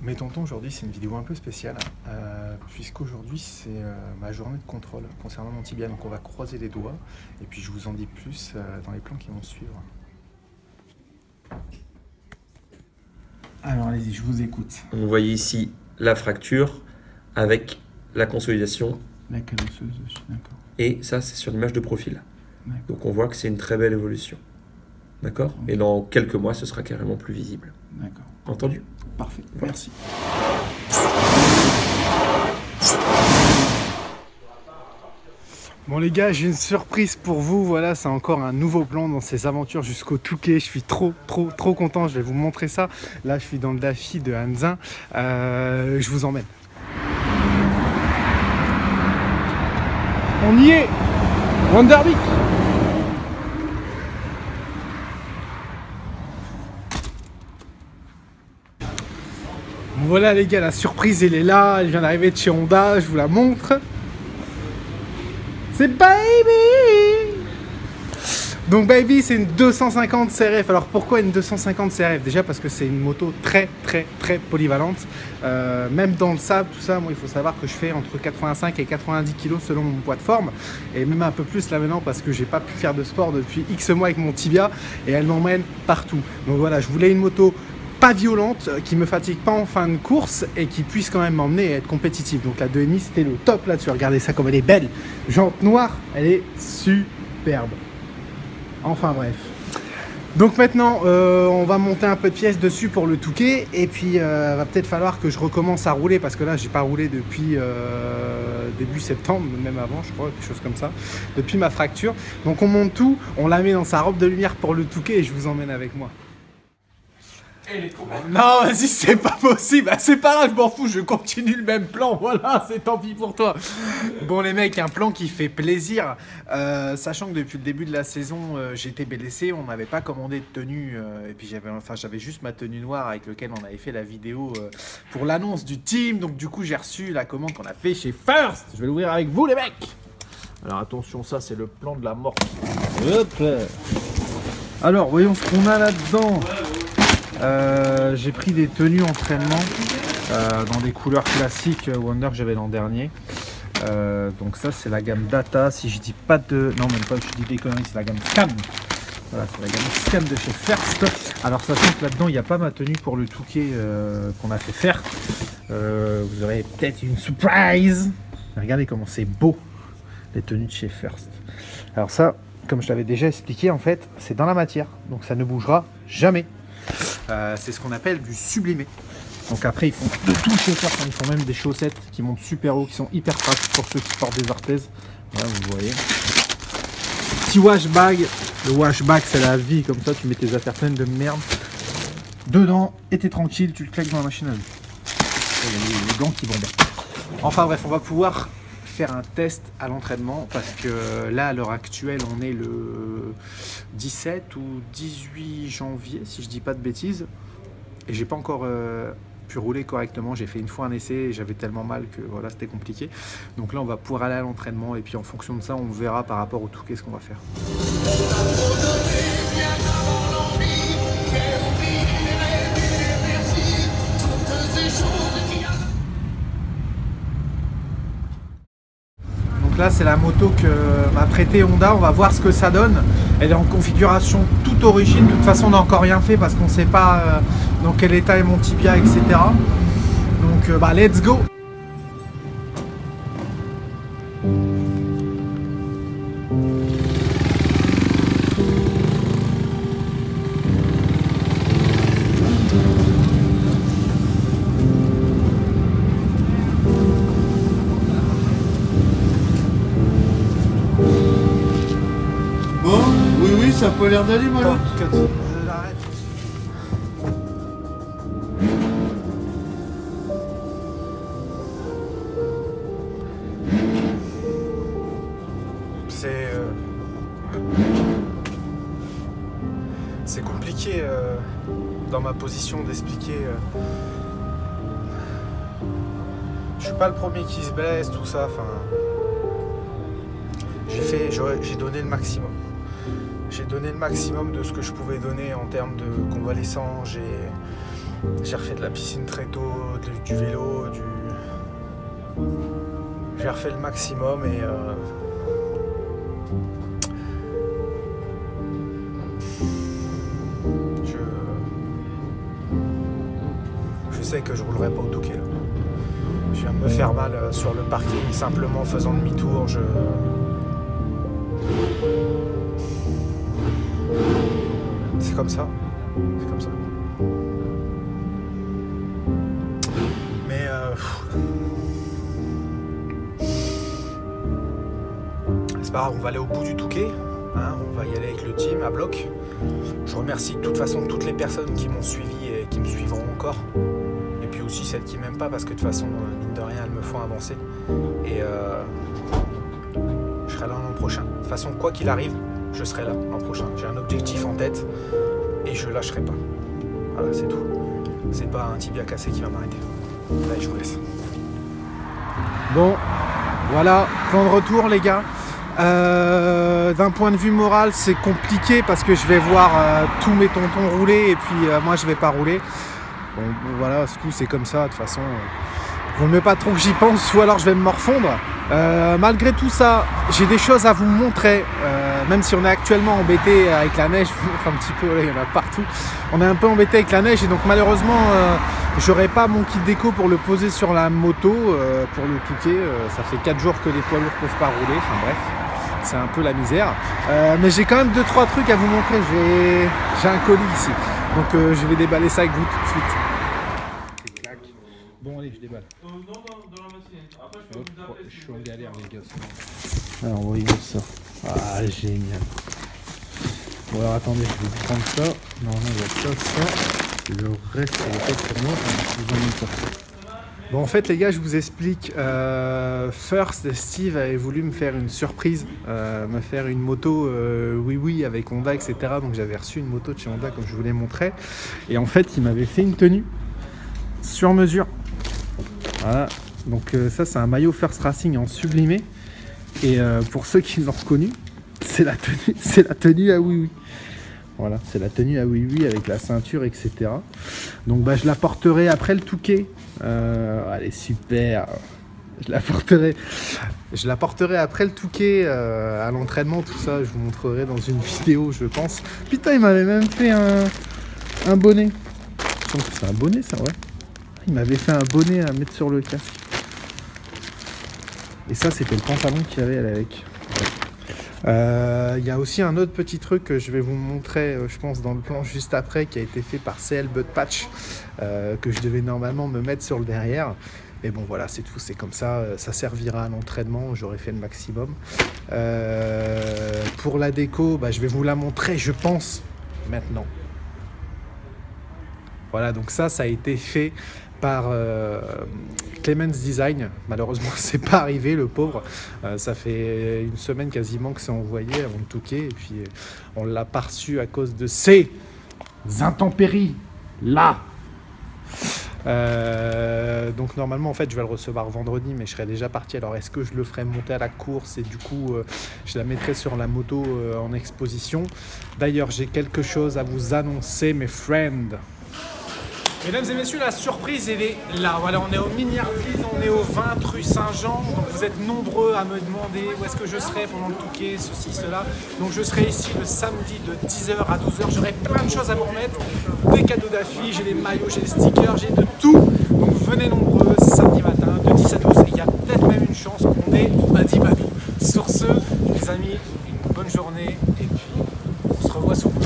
Mais tonton, aujourd'hui c'est une vidéo un peu spéciale, puisqu'aujourd'hui c'est ma journée de contrôle concernant mon tibia, donc on va croiser les doigts, et puis je vous en dis plus dans les plans qui vont suivre. Alors allez-y, je vous écoute. Vous voyez ici la fracture avec la consolidation. La calosseuse, d'accord. Et ça, c'est sur l'image de profil. Donc on voit que c'est une très belle évolution. D'accord. Et dans quelques mois, ce sera carrément plus visible. D'accord. Entendu? Parfait, merci. Bon les gars, j'ai une surprise pour vous, voilà, c'est encore un nouveau plan dans ces aventures jusqu'au Touquet. Je suis trop content, je vais vous montrer ça. Là, je suis dans le Daffy de Hanzin, je vous emmène. On y est, Wonderbeak. Voilà les gars, la surprise elle est là, elle vient d'arriver de chez Honda, je vous la montre. C'est Baby. Donc Baby c'est une 250 CRF. Alors pourquoi une 250 CRF? Déjà parce que c'est une moto très polyvalente. Même dans le sable, tout ça, moi il faut savoir que je fais entre 85 et 90 kg selon mon poids de forme. Et même un peu plus là maintenant parce que j'ai pas pu faire de sport depuis X mois avec mon tibia. Et elle m'emmène partout. Donc voilà, je voulais une moto pas violente, qui me fatigue pas en fin de course et qui puisse quand même m'emmener et être compétitive. Donc la 2,5 c'était le top là-dessus. Regardez ça comme elle est belle. Jante noire, elle est superbe. Enfin bref. Donc maintenant on va monter un peu de pièces dessus pour le Touquet et puis va peut-être falloir que je recommence à rouler parce que là j'ai pas roulé depuis début septembre, même avant je crois, quelque chose comme ça, depuis ma fracture. Donc on monte tout, on la met dans sa robe de lumière pour le Touquet et je vous emmène avec moi. Non, vas-y, c'est pas possible. C'est pas grave, je m'en fous, je continue le même plan. Voilà, c'est tant pis pour toi. Bon, les mecs, un plan qui fait plaisir. Sachant que depuis le début de la saison, j'étais blessé, on n'avait pas commandé de tenue. Et puis j'avais juste ma tenue noire avec laquelle on avait fait la vidéo pour l'annonce du team. Donc, du coup, j'ai reçu la commande qu'on a fait chez First. Je vais l'ouvrir avec vous, les mecs. Alors, attention, ça, c'est le plan de la mort. Hop. Alors, voyons ce qu'on a là-dedans. J'ai pris des tenues entraînement dans des couleurs classiques Wonder que j'avais l'an dernier. Donc ça c'est la gamme Data, si je dis pas de... Non même pas, je dis des conneries, c'est la gamme Scan. Voilà, c'est la gamme Scan de chez First. Alors sachant que là-dedans il n'y a pas ma tenue pour le Touquet qu'on a fait faire. Vous aurez peut-être une surprise. Regardez comment c'est beau les tenues de chez First. Alors ça, comme je l'avais déjà expliqué en fait, c'est dans la matière. Donc ça ne bougera jamais. C'est ce qu'on appelle du sublimé. Donc après ils font de tout chez First, ils font même des chaussettes qui montent super haut, qui sont hyper pratiques pour ceux qui portent des orthèses. Voilà, vous voyez. Petit washbag. Le washbag c'est la vie, comme ça tu mets tes affaires pleines de merde dedans et t'es tranquille, tu le claques dans la machine à laver. Il y a les gants qui vont bien. Enfin bref, on va pouvoir faire un test à l'entraînement parce que là à l'heure actuelle on est le 17 ou 18 janvier si je dis pas de bêtises et j'ai pas encore pu rouler correctement. J'ai fait une fois un essai et j'avais tellement mal que voilà c'était compliqué. Donc là on va pouvoir aller à l'entraînement et puis en fonction de ça on verra par rapport au Touquet ce qu'on va faire. Là c'est la moto que m'a prêté Honda, on va voir ce que ça donne. Elle est en configuration toute origine, de toute façon on n'a encore rien fait parce qu'on ne sait pas dans quel état est mon tibia, etc. Donc let's go. Ça a pas l'air d'aller, moi, l'autre. C'est compliqué dans ma position d'expliquer. Je suis pas le premier qui se blesse, tout ça. Enfin, j'ai donné le maximum. J'ai donné le maximum de ce que je pouvais donner en termes de convalescence. J'ai refait de la piscine très tôt, du vélo, j'ai refait le maximum et je sais que je roulerai pas au Touquet là. Je viens de me faire mal sur le parking simplement en faisant demi-tour. C'est comme ça. C'est comme ça. Mais c'est pas grave, on va aller au bout du Touquet. Hein, on va y aller avec le team à bloc. Je remercie de toute façon toutes les personnes qui m'ont suivi et qui me suivront encore. Et puis aussi celles qui m'aiment pas parce que de toute façon, mine de rien, elles me font avancer. Et je serai là l'an prochain. De toute façon, quoi qu'il arrive, je serai là l'an prochain. J'ai un objectif en tête et je lâcherai pas. Voilà, c'est tout. C'est pas un tibia cassé qui va m'arrêter. Allez, je vous laisse. Bon, voilà, plan de retour les gars. D'un point de vue moral, c'est compliqué parce que je vais voir tous mes tontons rouler et puis moi je vais pas rouler. Bon, voilà, c'est comme ça, de toute façon. Vaut mieux pas trop que j'y pense, ou alors je vais me morfondre. Malgré tout ça, j'ai des choses à vous montrer. Même si on est actuellement embêté avec la neige, je vous montre un petit peu, là, il y en a partout. On est un peu embêté avec la neige et donc malheureusement, j'aurai pas mon kit déco pour le poser sur la moto pour le Touquet. Ça fait 4 jours que les poids lourds peuvent pas rouler, enfin bref. C'est un peu la misère. Mais j'ai quand même 2-3 trucs à vous montrer. J'ai un colis ici. Donc je vais déballer ça avec vous tout de suite. Bon allez, je déballe. Non, dans la matinée. Après, je peux vous appeler. Je suis en galère les gars. Alors voyez ça. Ah génial. Bon alors attendez, je vais prendre ça. Normalement il y a ça. Le reste ça va pas être pour moi. Je vous emmène ça. Bon en fait les gars je vous explique, First Steve avait voulu me faire une surprise, me faire une moto oui avec Honda etc. Donc j'avais reçu une moto de chez Honda comme je vous l'ai montré. Et en fait il m'avait fait une tenue sur mesure. Voilà, donc ça c'est un maillot First Racing en sublimé. Et pour ceux qui l'ont reconnu, c'est la tenue à oui. Voilà, c'est la tenue à oui avec la ceinture, etc. Donc bah, je la porterai après le Touquet. Elle est super. Je la porterai après le Touquet à l'entraînement, tout ça. Je vous montrerai dans une vidéo, je pense. Putain, il m'avait même fait un bonnet. Je pense que c'est un bonnet, ça, ouais. Il m'avait fait un bonnet à mettre sur le casque. Et ça, c'était le pantalon qu'il y avait avec. Y a aussi un autre petit truc que je vais vous montrer, je pense, dans le plan juste après, qui a été fait par CL Butt Patch, que je devais normalement me mettre sur le derrière. Et bon, voilà, c'est tout, c'est comme ça, ça servira à l'entraînement, j'aurai fait le maximum. Pour la déco, bah, je vais vous la montrer, je pense, maintenant. Voilà, donc ça a été fait par Clemens Design. Malheureusement c'est pas arrivé, le pauvre. Ça fait une semaine quasiment que c'est envoyé avant de Touquet et puis on l'a pas reçu à cause de ces intempéries là. Donc normalement en fait je vais le recevoir vendredi, mais je serai déjà parti. Alors est-ce que je le ferai monter à la course et du coup je la mettrai sur la moto en exposition. D'ailleurs j'ai quelque chose à vous annoncer mes friends. Mesdames et messieurs, la surprise, elle est là. Voilà, on est au Miniartise, on est au 20 rue Saint-Jean. Donc vous êtes nombreux à me demander où est-ce que je serai pendant le Touquet, ceci, cela. Donc je serai ici le samedi de 10h à 12h. J'aurai plein de choses à vous remettre. Des cadeaux d'affiches, j'ai des maillots, j'ai des stickers, j'ai de tout. Donc venez nombreux, samedi matin, de 10 à 12. Et il y a peut-être même une chance qu'on ait Badi Badou. Sur ce, les amis, une bonne journée. Et puis, on se revoit sous peu.